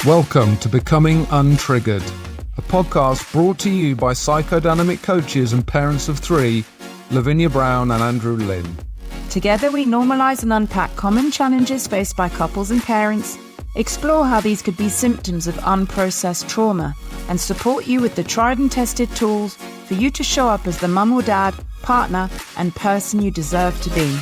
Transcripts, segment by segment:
Welcome to Becoming Untriggered, a podcast brought to you by psychodynamic coaches and parents of three, Lavinia Brown and Andrew Lynn. Together we normalise and unpack common challenges faced by couples and parents, explore how these could be symptoms of unprocessed trauma, and support you with the tried and tested tools for you to show up as the mum or dad, partner, and person you deserve to be.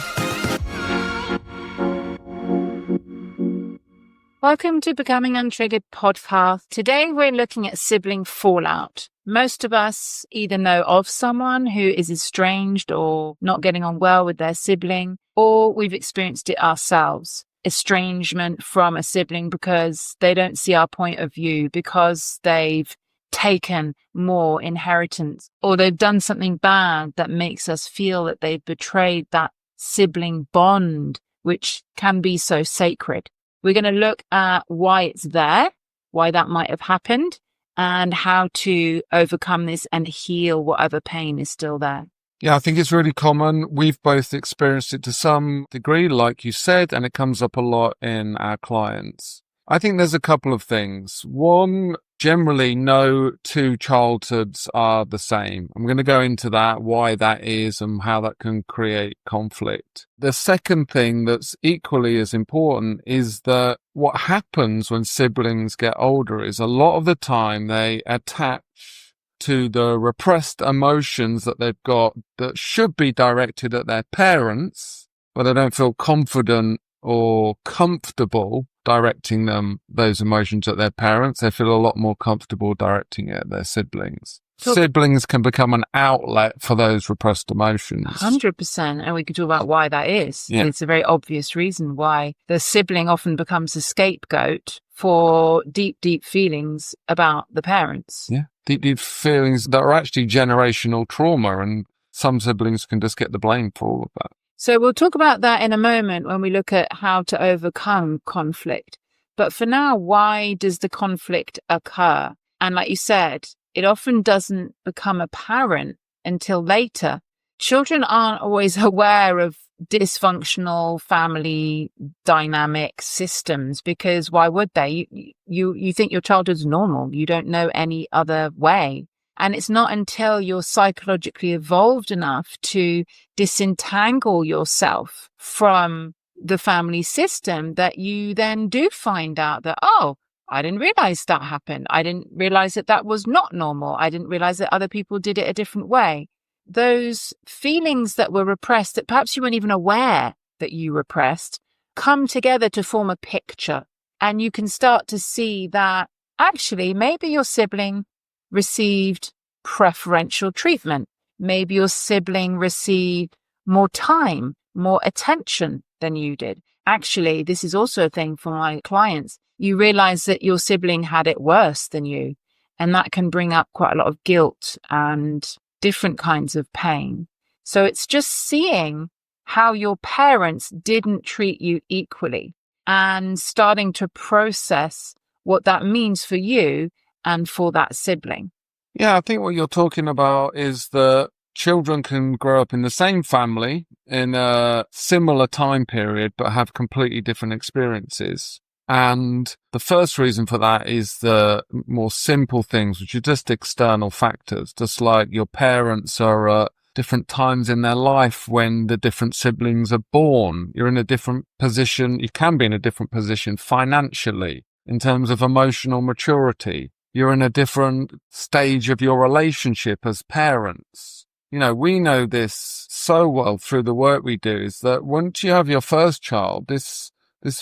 Welcome to Becoming Untriggered podcast. Today we're looking at sibling fallout. Most of us either know of someone who is estranged or not getting on well with their sibling, or we've experienced it ourselves. Estrangement from a sibling because they don't see our point of view, because they've taken more inheritance, or they've done something bad that makes us feel that they've betrayed that sibling bond, which can be so sacred. We're going to look at why it's there, why that might have happened, and how to overcome this and heal whatever pain is still there. Yeah, I think it's really common. We've both experienced it to some degree, like you said, and it comes up a lot in our clients. I think there's a couple of things. One, generally no two childhoods are the same. I'm going to go into that, why that is and how that can create conflict. The second thing that's equally as important is that what happens when siblings get older is a lot of the time they attach to the repressed emotions that they've got that should be directed at their parents, but they don't feel confident or comfortable directing those emotions at their parents. They feel a lot more comfortable directing it at their siblings. Siblings can become an outlet for those repressed emotions. 100%. And we could talk about why that is. Yeah. It's a very obvious reason why the sibling often becomes a scapegoat for deep, deep feelings about the parents. Yeah, deep feelings that are actually generational trauma, and some siblings can just get the blame for all of that. So we'll talk about that in a moment when we look at how to overcome conflict. But for now, why does the conflict occur? And like you said, it often doesn't become apparent until later. Children aren't always aware of dysfunctional family dynamic systems, because why would they? You think your childhood's normal. You don't know any other way. And it's not until you're psychologically evolved enough to disentangle yourself from the family system that you then do find out that, oh, I didn't realize that happened. I didn't realize that that was not normal. I didn't realize that other people did it a different way. Those feelings that were repressed, that perhaps you weren't even aware that you repressed, come together to form a picture. And you can start to see that actually maybe your sibling received preferential treatment. Maybe your sibling received more time, more attention than you did. Actually, this is also a thing for my clients. You realize that your sibling had it worse than you, and that can bring up quite a lot of guilt and different kinds of pain. So it's just seeing how your parents didn't treat you equally and starting to process what that means for you and for that sibling. Yeah, I think what you're talking about is that children can grow up in the same family in a similar time period, but have completely different experiences. And the first reason for that is the more simple things, which are just external factors, just like your parents are at different times in their life when the different siblings are born. You're in a different position. You can be in a different position financially, in terms of emotional maturity. You're in a different stage of your relationship as parents. You know, we know this so well through the work we do, is that once you have your first child, this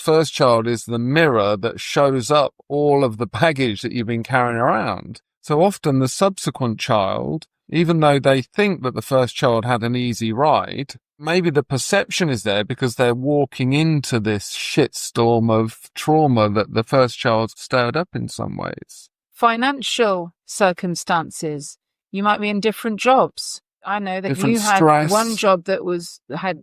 first child is the mirror that shows up all of the baggage that you've been carrying around. So often the subsequent child, even though they think that the first child had an easy ride, maybe the perception is there because they're walking into this shitstorm of trauma that the first child stirred up in some ways. Financial circumstances. You might be in different jobs. I know that different you had stress. One job that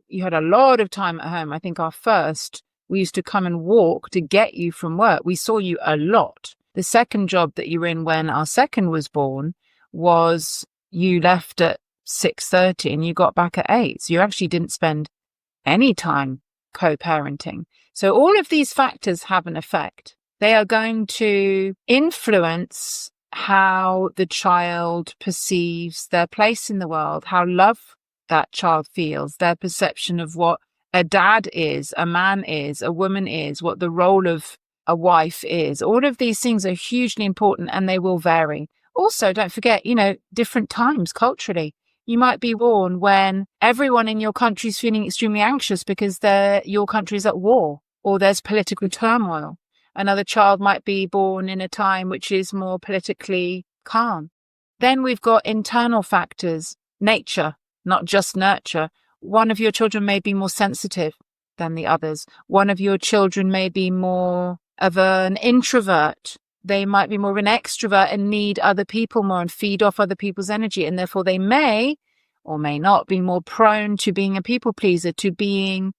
you had a lot of time at home. I think our first, we used to come and walk to get you from work. We saw you a lot. The second job that you were in when our second was born was you left at 6:30 and you got back at 8. So you actually didn't spend any time co-parenting. So all of these factors have an effect. They are going to influence how the child perceives their place in the world, how love that child feels, their perception of what a dad is, a man is, a woman is, what the role of a wife is. All of these things are hugely important and they will vary. Also, don't forget, different times culturally. You might be born when everyone in your country is feeling extremely anxious because your country is at war or there's political turmoil. Another child might be born in a time which is more politically calm. Then we've got internal factors, nature, not just nurture. One of your children may be more sensitive than the others. One of your children may be more of an introvert. They might be more of an extrovert and need other people more and feed off other people's energy. And therefore they may or may not be more prone to being a people pleaser, to being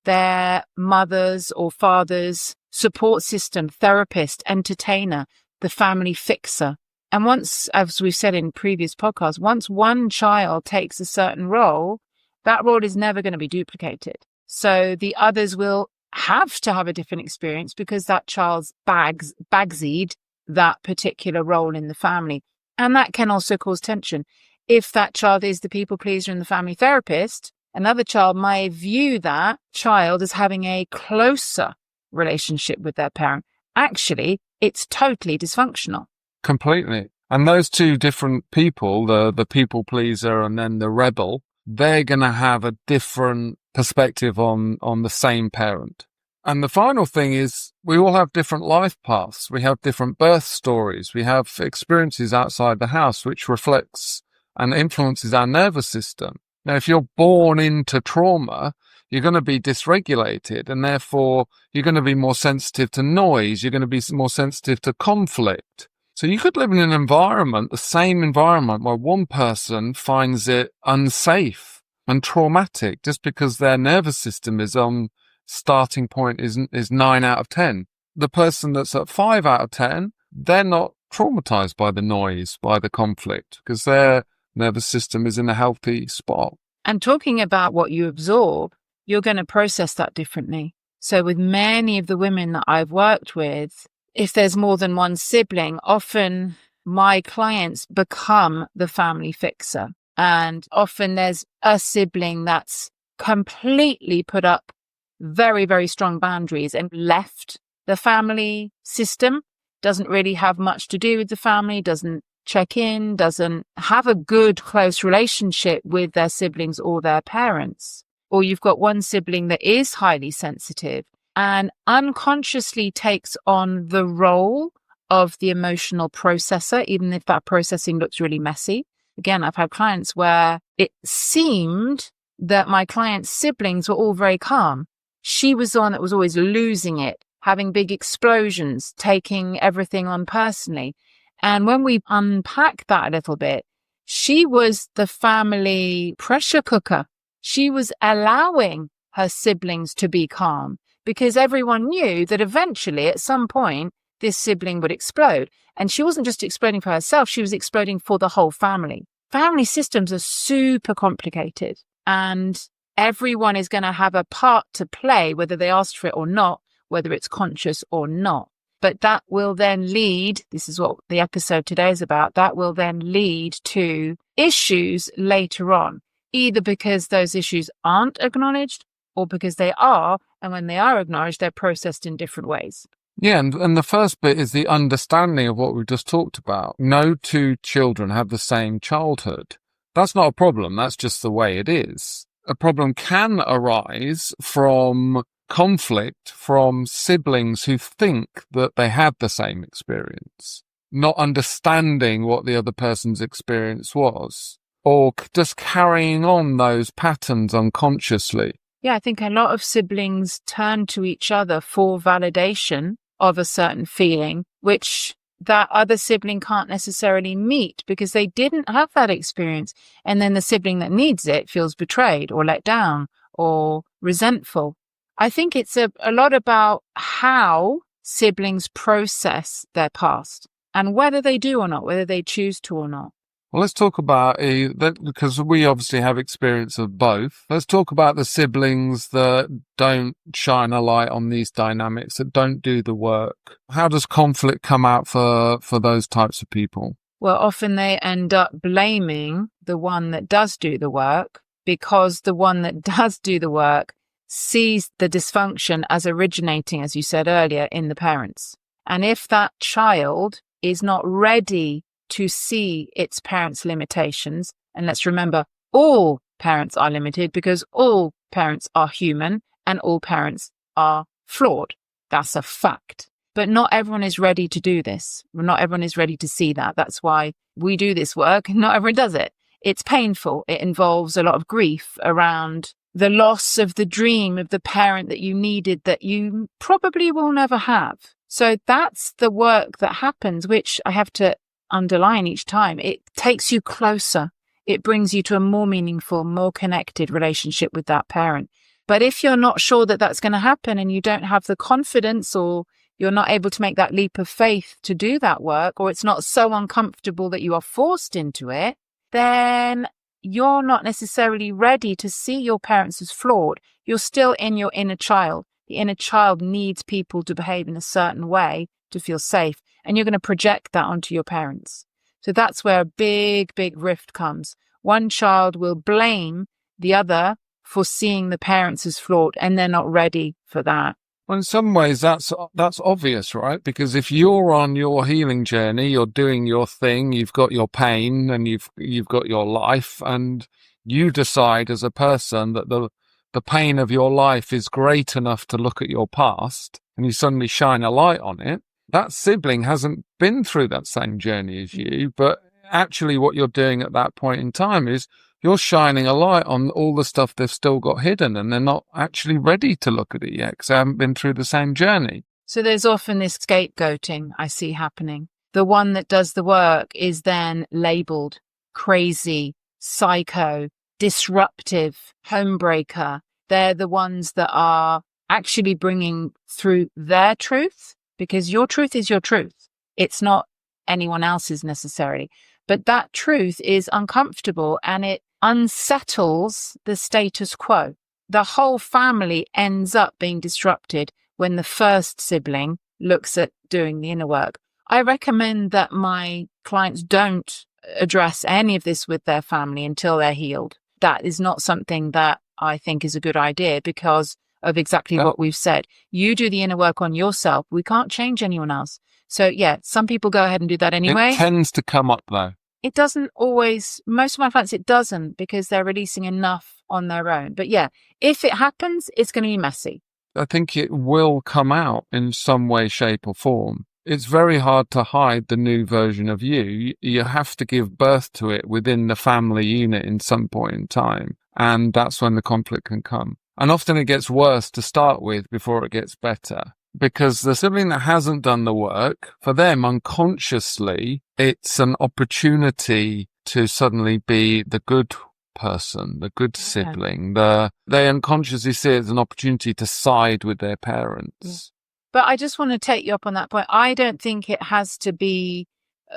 their mother's or father's support system, therapist, entertainer, the family fixer. And once, as we've said in previous podcasts, once one child takes a certain role, that role is never going to be duplicated. So the others will have to have a different experience because that child's bagsied that particular role in the family. And that can also cause tension. If that child is the people pleaser and the family therapist, another child may view that child as having a closer relationship with their parent. Actually, it's totally dysfunctional. Completely. And those two different people, the people pleaser and then the rebel, they're going to have a different perspective on the same parent. And the final thing is we all have different life paths. We have different birth stories. We have experiences outside the house, which reflects and influences our nervous system. Now, if you're born into trauma, you're going to be dysregulated and therefore you're going to be more sensitive to noise. You're going to be more sensitive to conflict. So you could live in an environment, the same environment, where one person finds it unsafe and traumatic just because their nervous system is on starting point is 9 out of 10. The person that's at 5 out of 10, they're not traumatized by the noise, by the conflict, because their nervous system is in a healthy spot. And talking about what you absorb, you're going to process that differently. So with many of the women that I've worked with, if there's more than one sibling, often my clients become the family fixer. And often there's a sibling that's completely put up very, very strong boundaries and left the family system, doesn't really have much to do with the family, doesn't check in, doesn't have a good, close relationship with their siblings or their parents. Or you've got one sibling that is highly sensitive and unconsciously takes on the role of the emotional processor, even if that processing looks really messy. Again, I've had clients where it seemed that my client's siblings were all very calm. She was the one that was always losing it, having big explosions, taking everything on personally. And when we unpack that a little bit, she was the family pressure cooker. She was allowing her siblings to be calm because everyone knew that eventually at some point this sibling would explode. And she wasn't just exploding for herself, she was exploding for the whole family. Family systems are super complicated and everyone is going to have a part to play, whether they asked for it or not, whether it's conscious or not. But that will then lead, this is what the episode today is about, that will then lead to issues later on, either because those issues aren't acknowledged or because they are, and when they are acknowledged, they're processed in different ways. Yeah, and the first bit is the understanding of what we've just talked about. No two children have the same childhood. That's not a problem. That's just the way it is. A problem can arise from conflict from siblings who think that they had the same experience, not understanding what the other person's experience was, or just carrying on those patterns unconsciously. Yeah, I think a lot of siblings turn to each other for validation of a certain feeling, which that other sibling can't necessarily meet because they didn't have that experience. And then the sibling that needs it feels betrayed or let down or resentful. I think it's a lot about how siblings process their past and whether they do or not, whether they choose to or not. Well, let's talk about that, because we obviously have experience of both. Let's talk about the siblings that don't shine a light on these dynamics, that don't do the work. How does conflict come out for those types of people? Well, often they end up blaming the one that does do the work, because the one that does do the work sees the dysfunction as originating, as you said earlier, in the parents. And if that child is not ready to see its parents' limitations, and let's remember, all parents are limited because all parents are human and all parents are flawed. That's a fact. But not everyone is ready to do this. Not everyone is ready to see that. That's why we do this work and not everyone does it. It's painful. It involves a lot of grief around the loss of the dream of the parent that you needed that you probably will never have. So that's the work that happens, which I have to underline each time. It takes you closer. It brings you to a more meaningful, more connected relationship with that parent. But if you're not sure that that's going to happen and you don't have the confidence, or you're not able to make that leap of faith to do that work, or it's not so uncomfortable that you are forced into it, then you're not necessarily ready to see your parents as flawed. You're still in your inner child. The inner child needs people to behave in a certain way to feel safe. And you're going to project that onto your parents. So that's where a big, big rift comes. One child will blame the other for seeing the parents as flawed, and they're not ready for that. Well, in some ways, that's obvious, right? Because if you're on your healing journey, you're doing your thing, you've got your pain and you've got your life, and you decide as a person that the pain of your life is great enough to look at your past, and you suddenly shine a light on it. That sibling hasn't been through that same journey as you, but actually what you're doing at that point in time is you're shining a light on all the stuff they've still got hidden, and they're not actually ready to look at it yet because they haven't been through the same journey. So there's often this scapegoating I see happening. The one that does the work is then labeled crazy, psycho, disruptive, homebreaker. They're the ones that are actually bringing through their truth, because your truth is your truth. It's not anyone else's necessarily. But that truth is uncomfortable and it unsettles the status quo. The whole family ends up being disrupted when the first sibling looks at doing the inner work. I recommend that my clients don't address any of this with their family until they're healed. That is not something that I think is a good idea because of exactly what we've said. You do the inner work on yourself. We can't change anyone else. So yeah, some people go ahead and do that anyway. It tends to come up though. It doesn't always, most of my clients, it doesn't, because they're releasing enough on their own. But yeah, if it happens, it's going to be messy. I think it will come out in some way, shape or form. It's very hard to hide the new version of you. You have to give birth to it within the family unit in some point in time. And that's when the conflict can come. And often it gets worse to start with before it gets better. Because the sibling that hasn't done the work, for them unconsciously, it's an opportunity to suddenly be the good person, the good sibling. They unconsciously see it as an opportunity to side with their parents. But I just want to take you up on that point. I don't think it has to be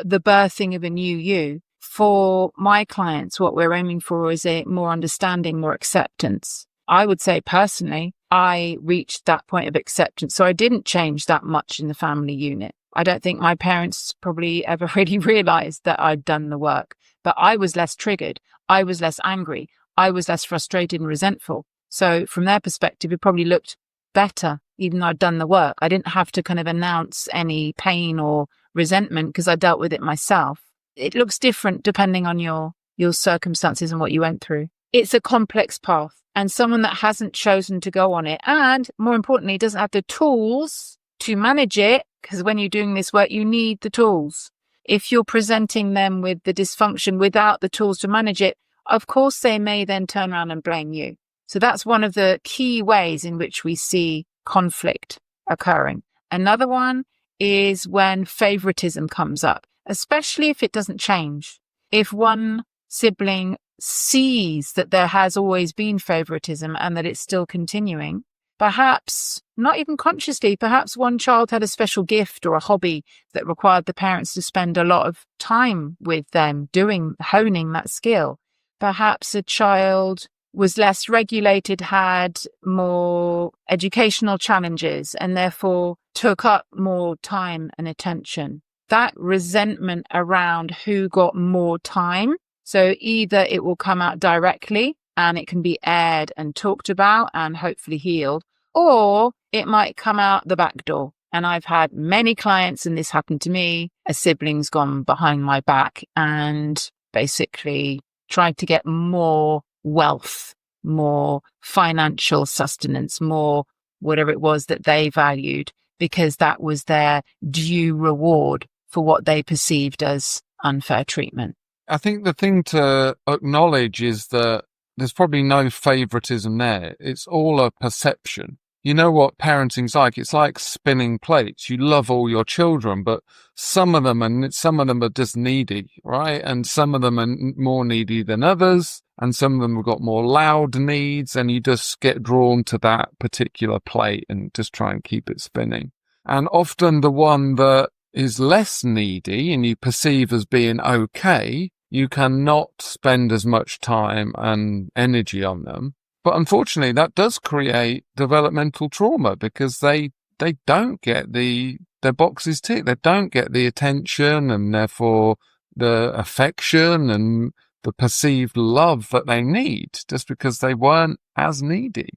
the birthing of a new you. For my clients, what we're aiming for is a more understanding, more acceptance. I would say personally, I reached that point of acceptance. So I didn't change that much in the family unit. I don't think my parents probably ever really realized that I'd done the work, but I was less triggered. I was less angry. I was less frustrated and resentful. So from their perspective, it probably looked better, even though I'd done the work. I didn't have to kind of announce any pain or resentment because I dealt with it myself. It looks different depending on your circumstances and what you went through. It's a complex path, and someone that hasn't chosen to go on it, and more importantly, doesn't have the tools to manage it, because when you're doing this work, you need the tools. If you're presenting them with the dysfunction without the tools to manage it, of course, they may then turn around and blame you. So that's one of the key ways in which we see conflict occurring. Another one is when favoritism comes up, especially if it doesn't change. If one sibling sees that there has always been favoritism and that it's still continuing, perhaps not even consciously, perhaps one child had a special gift or a hobby that required the parents to spend a lot of time with them honing that skill. Perhaps a child was less regulated, had more educational challenges, and therefore took up more time and attention. That resentment around who got more time. So either it will come out directly and it can be aired and talked about and hopefully healed, or it might come out the back door. And I've had many clients, and this happened to me, a sibling's gone behind my back and basically tried to get more wealth, more financial sustenance, more whatever it was that they valued, because that was their due reward for what they perceived as unfair treatment. I think the thing to acknowledge is that there's probably no favoritism there. It's all a perception. You know what parenting's like? It's like spinning plates. You love all your children, but some of them are just needy, right? And some of them are more needy than others, and some of them have got more loud needs, and you just get drawn to that particular plate and just try and keep it spinning. And often the one that is less needy and you perceive as being okay, you cannot spend as much time and energy on them. But unfortunately, that does create developmental trauma because they don't get their boxes ticked. They don't get the attention and therefore the affection and the perceived love that they need just because they weren't as needy.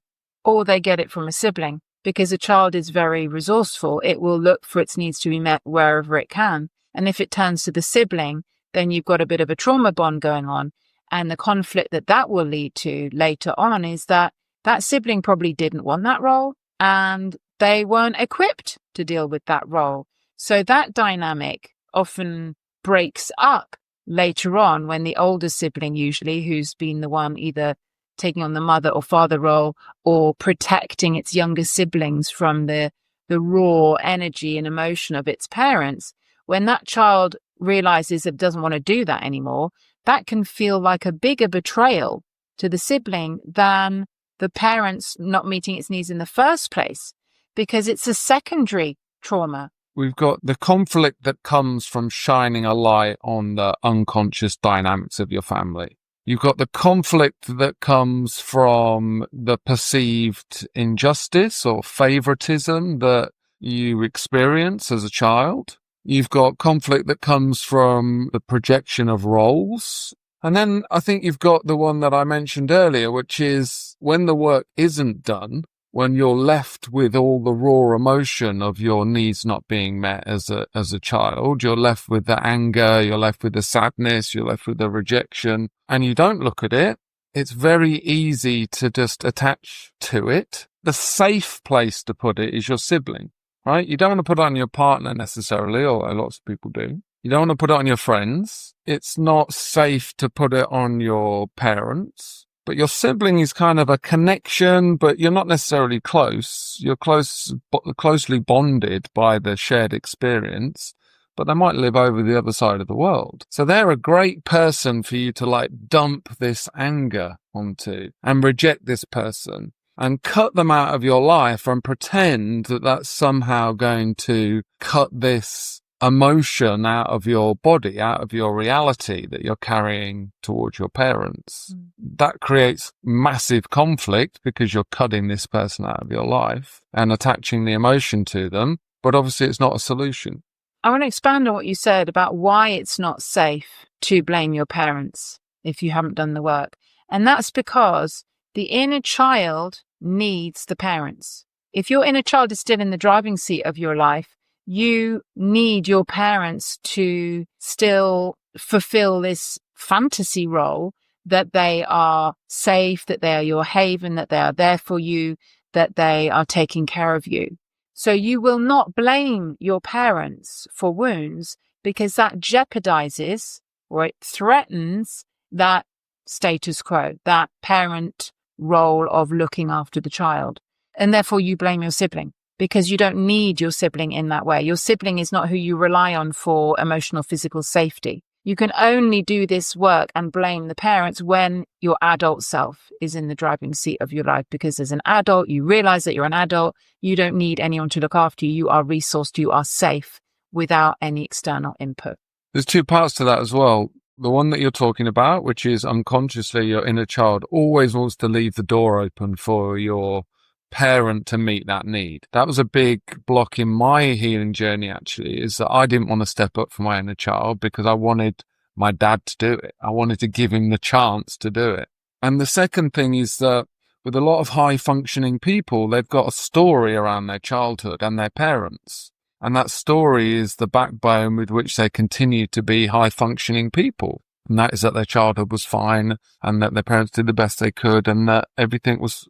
Or they get it from a sibling. Because a child is very resourceful, it will look for its needs to be met wherever it can. And if it turns to the sibling, then you've got a bit of a trauma bond going on. And the conflict that will lead to later on is that sibling probably didn't want that role and they weren't equipped to deal with that role. So that dynamic often breaks up later on when the older sibling, usually, who's been the one either taking on the mother or father role or protecting its younger siblings from the raw energy and emotion of its parents, when that child realizes it doesn't want to do that anymore, that can feel like a bigger betrayal to the sibling than the parents not meeting its needs in the first place, because it's a secondary trauma. We've got the conflict that comes from shining a light on the unconscious dynamics of your family. You've got the conflict that comes from the perceived injustice or favoritism that you experience as a child. You've got conflict that comes from the projection of roles. And then I think you've got the one that I mentioned earlier, which is when the work isn't done, when you're left with all the raw emotion of your needs not being met as a child, you're left with the anger, you're left with the sadness, you're left with the rejection, and you don't look at it. It's very easy to just attach to it. The safe place to put it is your sibling, right? You don't want to put it on your partner necessarily, although lots of people do. You don't want to put it on your friends. It's not safe to put it on your parents. But your sibling is kind of a connection, but you're not necessarily close. You're closely bonded by the shared experience, but they might live over the other side of the world. So they're a great person for you to dump this anger onto and reject this person and cut them out of your life and pretend that that's somehow going to cut this emotion out of your body, out of your reality that you're carrying towards your parents. That creates massive conflict because you're cutting this person out of your life and attaching the emotion to them. But obviously it's not a solution. I want to expand on what you said about why it's not safe to blame your parents if you haven't done the work. And that's because the inner child needs the parents. If your inner child is still in the driving seat of your life, you need your parents to still fulfill this fantasy role that they are safe, that they are your haven, that they are there for you, that they are taking care of you. So you will not blame your parents for wounds because that jeopardizes or it threatens that status quo, that parent role of looking after the child. And therefore you blame your sibling. Because you don't need your sibling in that way. Your sibling is not who you rely on for emotional, physical safety. You can only do this work and blame the parents when your adult self is in the driving seat of your life, because as an adult, you realize that you're an adult. You don't need anyone to look after you. You are resourced. You are safe without any external input. There's two parts to that as well. The one that you're talking about, which is unconsciously your inner child always wants to leave the door open for your parent to meet that need. That was a big block in my healing journey, actually, is that I didn't want to step up for my inner child because I wanted my dad to do it. I wanted to give him the chance to do it. And the second thing is that with a lot of high functioning people, they've got a story around their childhood and their parents. And that story is the backbone with which they continue to be high functioning people. And that is that their childhood was fine and that their parents did the best they could and that everything was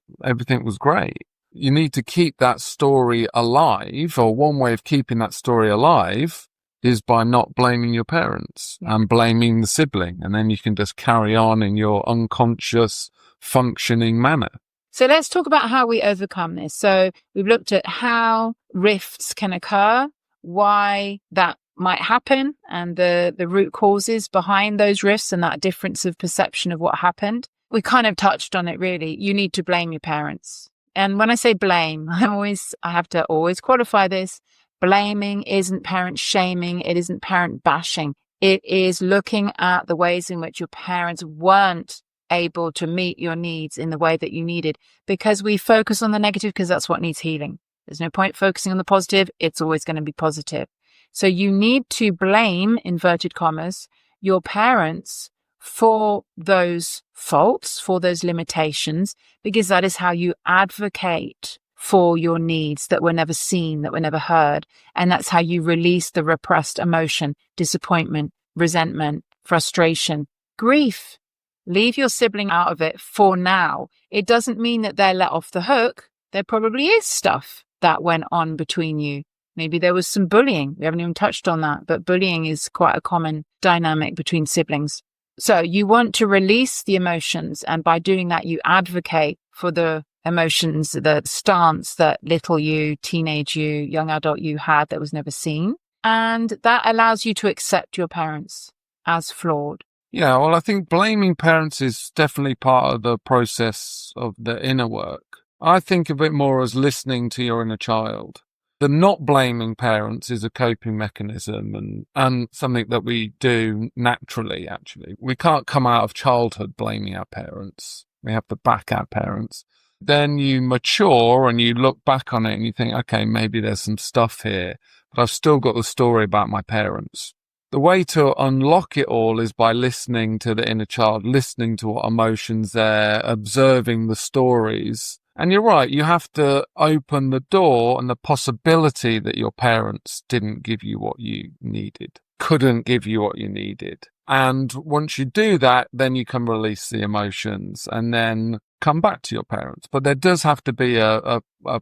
great. You need to keep that story alive, or one way of keeping that story alive is by not blaming your parents and blaming the sibling. And then you can just carry on in your unconscious functioning manner. So let's talk about how we overcome this. So we've looked at how rifts can occur, why that might happen, and the root causes behind those rifts and that difference of perception of what happened. We kind of touched on it, really. You need to blame your parents. And when I say blame, I have to always qualify this. Blaming isn't parent shaming. It isn't parent bashing. It is looking at the ways in which your parents weren't able to meet your needs in the way that you needed, because we focus on the negative because that's what needs healing. There's no point focusing on the positive. It's always going to be positive. So you need to blame, inverted commas, your parents for those faults, for those limitations, because that is how you advocate for your needs that were never seen, that were never heard. And that's how you release the repressed emotion, disappointment, resentment, frustration, grief. Leave your sibling out of it for now. It doesn't mean that they're let off the hook. There probably is stuff that went on between you. Maybe there was some bullying. We haven't even touched on that, but bullying is quite a common dynamic between siblings. So you want to release the emotions, and by doing that, you advocate for the emotions, the stance that little you, teenage you, young adult you had that was never seen. And that allows you to accept your parents as flawed. Yeah, well, I think blaming parents is definitely part of the process of the inner work. I think of it more as listening to your inner child. The not blaming parents is a coping mechanism and something that we do naturally, actually. We can't come out of childhood blaming our parents. We have to back our parents. Then you mature and you look back on it and you think, okay, maybe there's some stuff here, but I've still got the story about my parents. The way to unlock it all is by listening to the inner child, listening to what emotions they're, observing the stories. And you're right, you have to open the door and the possibility that your parents didn't give you what you needed, couldn't give you what you needed. And once you do that, then you can release the emotions and then come back to your parents. But there does have to be a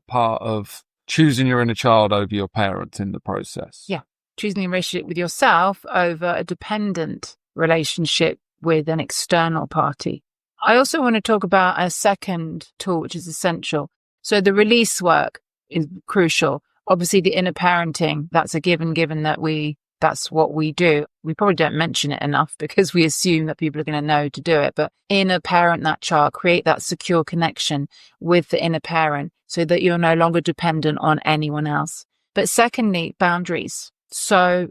part of choosing your inner child over your parents in the process. Yeah. Choosing a relationship with yourself over a dependent relationship with an external party. I also want to talk about a second tool, which is essential. So the release work is crucial. Obviously, the inner parenting, that's a given that that's what we do. We probably don't mention it enough because we assume that people are going to know to do it. But inner parent that child, create that secure connection with the inner parent so that you're no longer dependent on anyone else. But secondly, boundaries. So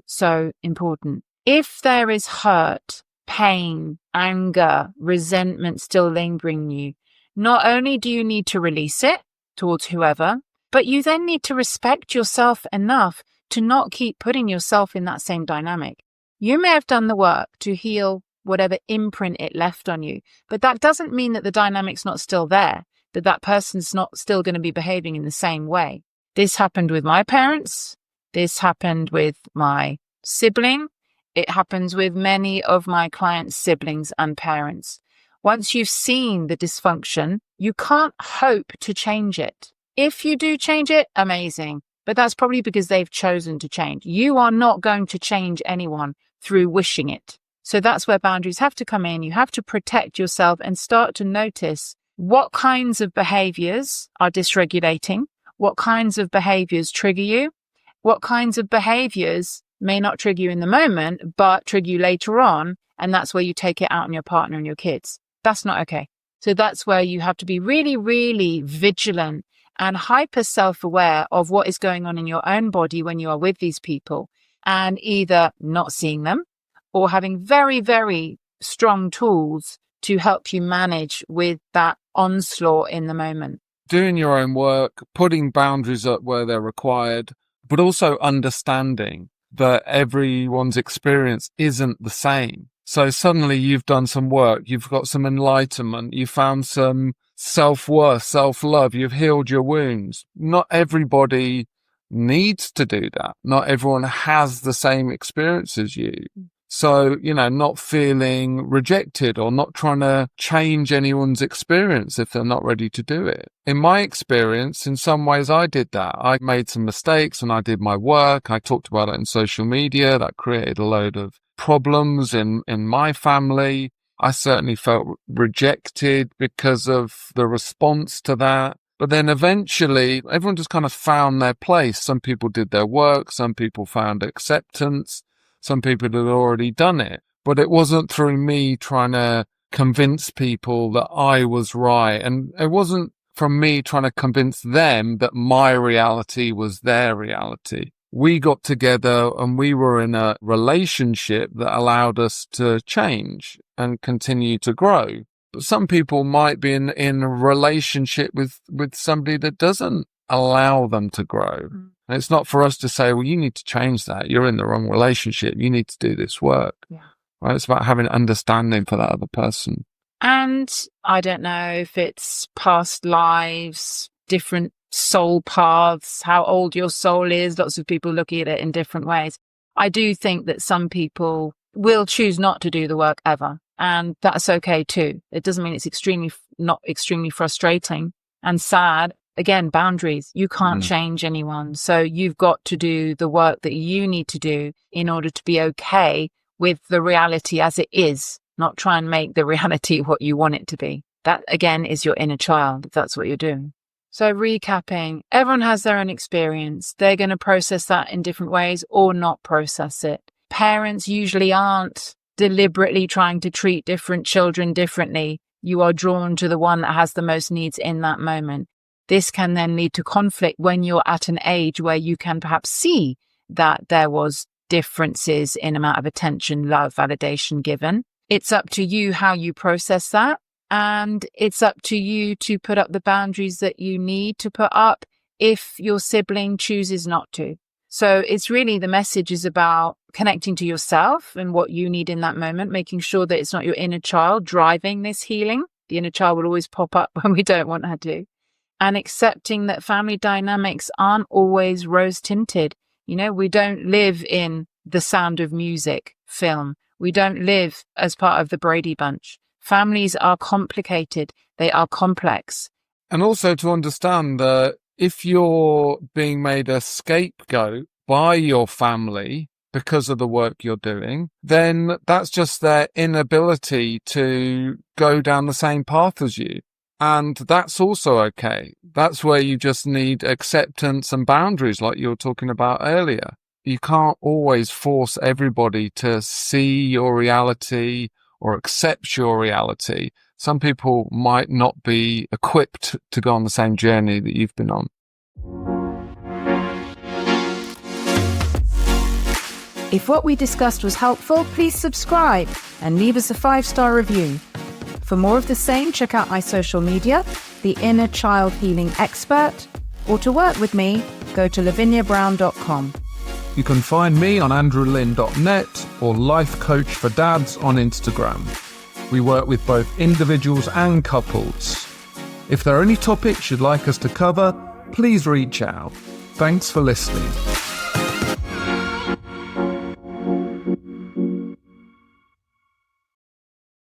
important. If there is hurt, pain, anger, resentment still lingering you, not only do you need to release it towards whoever, but you then need to respect yourself enough to not keep putting yourself in that same dynamic. You may have done the work to heal whatever imprint it left on you, but that doesn't mean that the dynamic's not still there, that person's not still going to be behaving in the same way. This happened with my parents. This happened with my sibling. It happens with many of my clients' siblings and parents. Once you've seen the dysfunction, you can't hope to change it. If you do change it, amazing. But that's probably because they've chosen to change. You are not going to change anyone through wishing it. So that's where boundaries have to come in. You have to protect yourself and start to notice what kinds of behaviors are dysregulating, what kinds of behaviors trigger you, what kinds of behaviors may not trigger you in the moment, but trigger you later on. And that's where you take it out on your partner and your kids. That's not okay. So that's where you have to be really, really vigilant and hyper self-aware of what is going on in your own body when you are with these people, and either not seeing them or having very, very strong tools to help you manage with that onslaught in the moment. Doing your own work, putting boundaries up where they're required, but also understanding that everyone's experience isn't the same. So suddenly you've done some work, you've got some enlightenment, you found some self-worth, self-love, you've healed your wounds. Not everybody needs to do that. Not everyone has the same experience as you. So, not feeling rejected or not trying to change anyone's experience if they're not ready to do it. In my experience, in some ways I did that. I made some mistakes and I did my work. I talked about it in social media. That created a load of problems in my family. I certainly felt rejected because of the response to that. But then eventually everyone just kind of found their place. Some people did their work. Some people found acceptance. Some people had already done it. But it wasn't through me trying to convince people that I was right. And it wasn't from me trying to convince them that my reality was their reality. We got together and we were in a relationship that allowed us to change and continue to grow. But some people might be in a relationship with somebody that doesn't allow them to grow. And it's not for us to say, well, you need to change that. You're in the wrong relationship. You need to do this work. Yeah. Right? It's about having understanding for that other person. And I don't know if it's past lives, different soul paths, how old your soul is. Lots of people looking at it in different ways. I do think that some people will choose not to do the work ever. And that's okay too. It doesn't mean it's not extremely frustrating and sad. Again, boundaries. You can't change anyone. So you've got to do the work that you need to do in order to be okay with the reality as it is, not try and make the reality what you want it to be. That, again, is your inner child, if that's what you're doing. So recapping, everyone has their own experience. They're going to process that in different ways or not process it. Parents usually aren't deliberately trying to treat different children differently. You are drawn to the one that has the most needs in that moment. This can then lead to conflict when you're at an age where you can perhaps see that there was differences in amount of attention, love, validation given. It's up to you how you process that. And it's up to you to put up the boundaries that you need to put up if your sibling chooses not to. So it's really, the message is about connecting to yourself and what you need in that moment, making sure that it's not your inner child driving this healing. The inner child will always pop up when we don't want her to. And accepting that family dynamics aren't always rose-tinted. We don't live in The Sound of Music film. We don't live as part of the Brady Bunch. Families are complicated. They are complex. And also to understand that if you're being made a scapegoat by your family because of the work you're doing, then that's just their inability to go down the same path as you. And that's also okay. That's where you just need acceptance and boundaries like you were talking about earlier. You can't always force everybody to see your reality or accept your reality. Some people might not be equipped to go on the same journey that you've been on. If what we discussed was helpful, please subscribe and leave us a 5-star review. For more of the same, check out my social media, The Inner Child Healing Expert, or to work with me, go to laviniabrown.com. You can find me on andrewlynn.net or Life Coach for Dads on Instagram. We work with both individuals and couples. If there are any topics you'd like us to cover, please reach out. Thanks for listening.